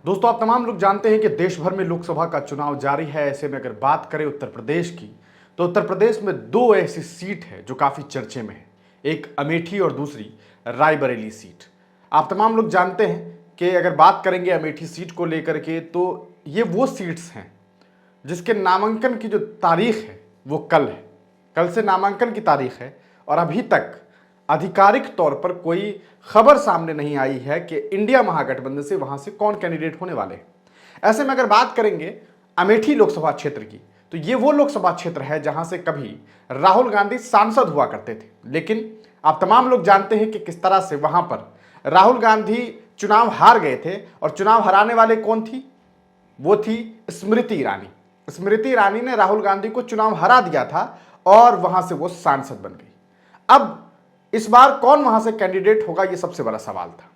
दोस्तों, आप तमाम लोग जानते हैं कि देश भर में लोकसभा का चुनाव जारी है। ऐसे में अगर बात करें उत्तर प्रदेश की, तो उत्तर प्रदेश में दो ऐसी सीट है जो काफ़ी चर्चे में है। एक अमेठी और दूसरी रायबरेली सीट। आप तमाम लोग जानते हैं कि अगर बात करेंगे अमेठी सीट को लेकर के, तो ये वो सीट्स हैं जिसके नामांकन की जो तारीख है वो कल है। कल से नामांकन की तारीख है और अभी तक आधिकारिक तौर पर कोई खबर सामने नहीं आई है कि इंडिया महागठबंधन से वहां से कौन कैंडिडेट होने वाले हैं। ऐसे में अगर बात करेंगे अमेठी लोकसभा क्षेत्र की, तो ये वो लोकसभा क्षेत्र है जहां से कभी राहुल गांधी सांसद हुआ करते थे। लेकिन आप तमाम लोग जानते हैं कि किस तरह से वहां पर राहुल गांधी चुनाव हार गए थे और चुनाव हराने वाले कौन थी? वो थी स्मृति ईरानी। स्मृति ईरानी ने राहुल गांधी को चुनाव हरा दिया था और वहां से वो सांसद बन गई। अब इस बार कौन वहां से कैंडिडेट होगा, ये सबसे बड़ा सवाल था।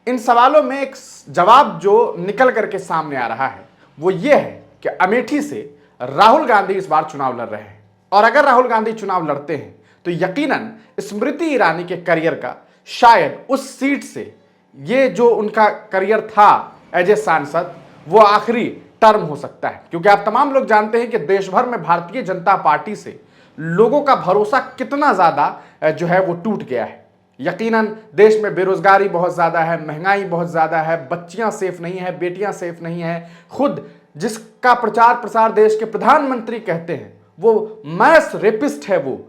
इन सवालों में एक जवाब जो निकल करके सामने आ रहा है वो ये है कि अमेठी से राहुल गांधी इस बार चुनाव लड़ रहे हैं और अगर राहुल गांधी चुनाव लड़ते हैं तो यकीनन स्मृति ईरानी के करियर का शायद उस सीट से ये जो उनका करियर था एज ए सांसद वो आखिरी टर्म हो सकता है। क्योंकि आप तमाम लोग जानते हैं कि देश भर में भारतीय जनता पार्टी से लोगों का भरोसा कितना ज्यादा जो है वो टूट गया है। यकीनन देश में बेरोजगारी बहुत ज्यादा है, महंगाई बहुत ज्यादा है, बच्चियां सेफ नहीं है, बेटियां सेफ नहीं है। खुद जिसका प्रचार प्रसार देश के प्रधानमंत्री कहते हैं वो मैस रेपिस्ट है, वो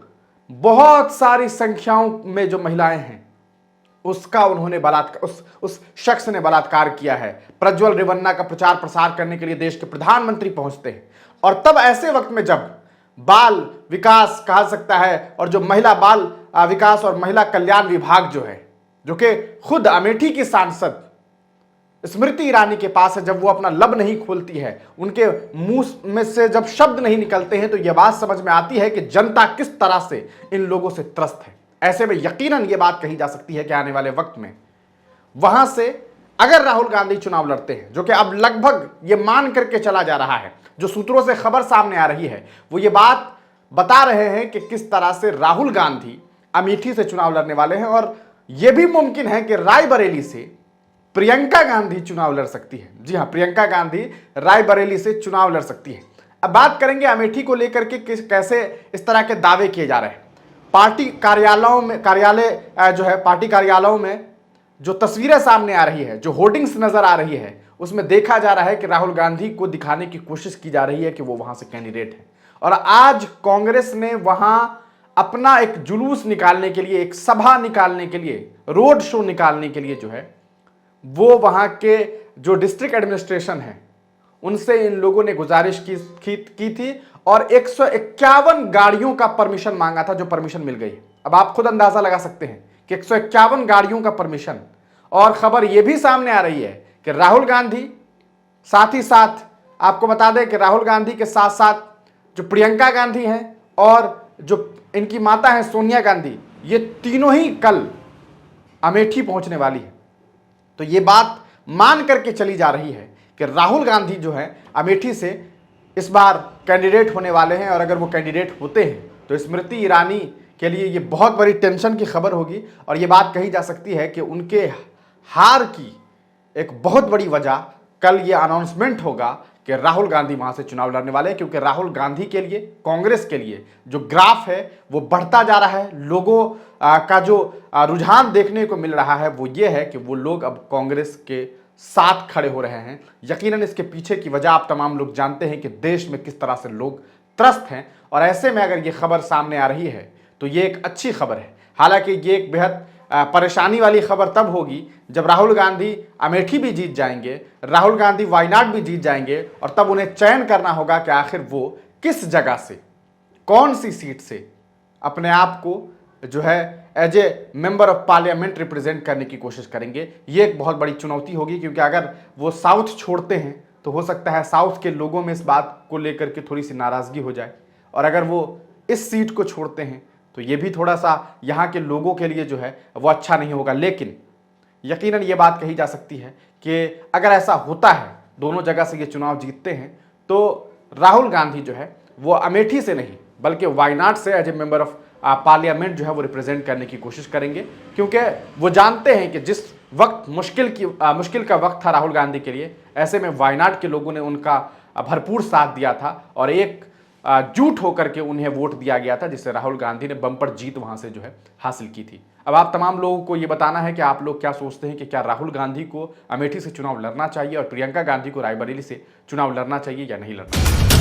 बहुत सारी संख्याओं में जो महिलाएं हैं उसका उन्होंने बलात्कार, उस शख्स ने बलात्कार किया है। प्रज्वल रेवन्ना का प्रचार प्रसार करने के लिए देश के प्रधानमंत्री पहुंचते हैं और तब ऐसे वक्त में जब बाल विकास कहा सकता है और जो महिला बाल विकास और महिला कल्याण विभाग जो है, जो कि खुद अमेठी की सांसद स्मृति ईरानी के पास है, जब वो अपना लब नहीं खोलती है, उनके मुंह में से जब शब्द नहीं निकलते हैं, तो यह बात समझ में आती है कि जनता किस तरह से इन लोगों से त्रस्त है। ऐसे में यकीनन ये बात कही जा सकती है कि आने वाले वक्त में वहां से अगर राहुल गांधी चुनाव लड़ते हैं, जो कि अब लगभग ये मान करके चला जा रहा है, जो सूत्रों से खबर सामने आ रही है वो ये बात बता रहे हैं कि किस तरह से राहुल गांधी अमेठी से चुनाव लड़ने वाले हैं और यह भी मुमकिन है कि रायबरेली से प्रियंका गांधी चुनाव लड़ सकती है। जी हां, प्रियंका गांधी रायबरेली से चुनाव लड़ सकती है। अब बात करेंगे अमेठी को लेकर के कैसे इस तरह के दावे किए जा रहे हैं। पार्टी कार्यालयों में पार्टी कार्यालयों में जो तस्वीरें सामने आ रही है, जो होर्डिंग्स नजर आ रही है, उसमें देखा जा रहा है कि राहुल गांधी को दिखाने की कोशिश की जा रही है कि वो वहां से कैंडिडेट है। और आज कांग्रेस ने वहां अपना एक जुलूस निकालने के लिए, एक सभा निकालने के लिए, रोड शो निकालने के लिए जो है वो वहां के जो डिस्ट्रिक्ट एडमिनिस्ट्रेशन है उनसे इन लोगों ने गुजारिश की थी और 151 गाड़ियों का परमिशन मांगा था, जो परमिशन मिल गई। अब आप खुद अंदाजा लगा सकते हैं कि 151 गाड़ियों का परमिशन। और खबर यह भी सामने आ रही है कि राहुल गांधी, साथ ही साथ आपको बता दें कि राहुल गांधी के साथ साथ जो प्रियंका गांधी हैं और जो इनकी माता हैं सोनिया गांधी, ये तीनों ही कल अमेठी पहुंचने वाली है। तो ये बात मान करके चली जा रही है कि राहुल गांधी जो है अमेठी से इस बार कैंडिडेट होने वाले हैं और अगर वो कैंडिडेट होते हैं तो स्मृति ईरानी के लिए ये बहुत बड़ी टेंशन की खबर होगी। और ये बात कही जा सकती है कि उनके हार की एक बहुत बड़ी वजह कल ये अनाउंसमेंट होगा कि राहुल गांधी वहां से चुनाव लड़ने वाले हैं। क्योंकि राहुल गांधी के लिए, कांग्रेस के लिए जो ग्राफ है वो बढ़ता जा रहा है। लोगों का जो रुझान देखने को मिल रहा है वो ये है कि वो लोग अब कांग्रेस के साथ खड़े हो रहे हैं। यकीनन इसके पीछे की वजह आप तमाम लोग जानते हैं कि देश में किस तरह से लोग त्रस्त हैं। और ऐसे में अगर ये खबर सामने आ रही है तो ये एक अच्छी खबर है। हालांकि ये एक बेहद परेशानी वाली खबर तब होगी जब राहुल गांधी अमेठी भी जीत जाएंगे, राहुल गांधी वायनाड भी जीत जाएंगे और तब उन्हें चयन करना होगा कि आखिर वो किस जगह से, कौन सी सीट से अपने आप को जो है as a member of parliament represent करने की कोशिश करेंगे। ये एक बहुत बड़ी चुनौती होगी क्योंकि अगर वो साउथ छोड़ते हैं तो हो सकता है साउथ के लोगों में इस बात को लेकर के थोड़ी सी नाराजगी हो जाए और अगर वो इस सीट को छोड़ते हैं तो ये भी थोड़ा सा यहाँ के लोगों के लिए जो है वो अच्छा नहीं होगा। लेकिन यकीनन ये बात कही जा सकती है कि अगर ऐसा होता है, दोनों जगह से ये चुनाव जीतते हैं, तो राहुल गांधी जो है वो अमेठी से नहीं बल्कि वायनाड से as a member of parliament जो है वो रिप्रेजेंट करने की कोशिश करेंगे। क्योंकि वो जानते हैं कि जिस वक्त मुश्किल का वक्त था राहुल गांधी के लिए। ऐसे में वायनाड के लोगों ने उनका भरपूर साथ दिया था और एक जुट होकर के उन्हें वोट दिया गया था, जिससे राहुल गांधी ने बम्पर जीत वहां से जो है हासिल की थी। अब आप तमाम लोगों को ये बताना है कि आप लोग क्या सोचते हैं कि क्या राहुल गांधी को अमेठी से चुनाव लड़ना चाहिए और प्रियंका गांधी को रायबरेली से चुनाव लड़ना चाहिए या नहीं लड़ना चाहिए।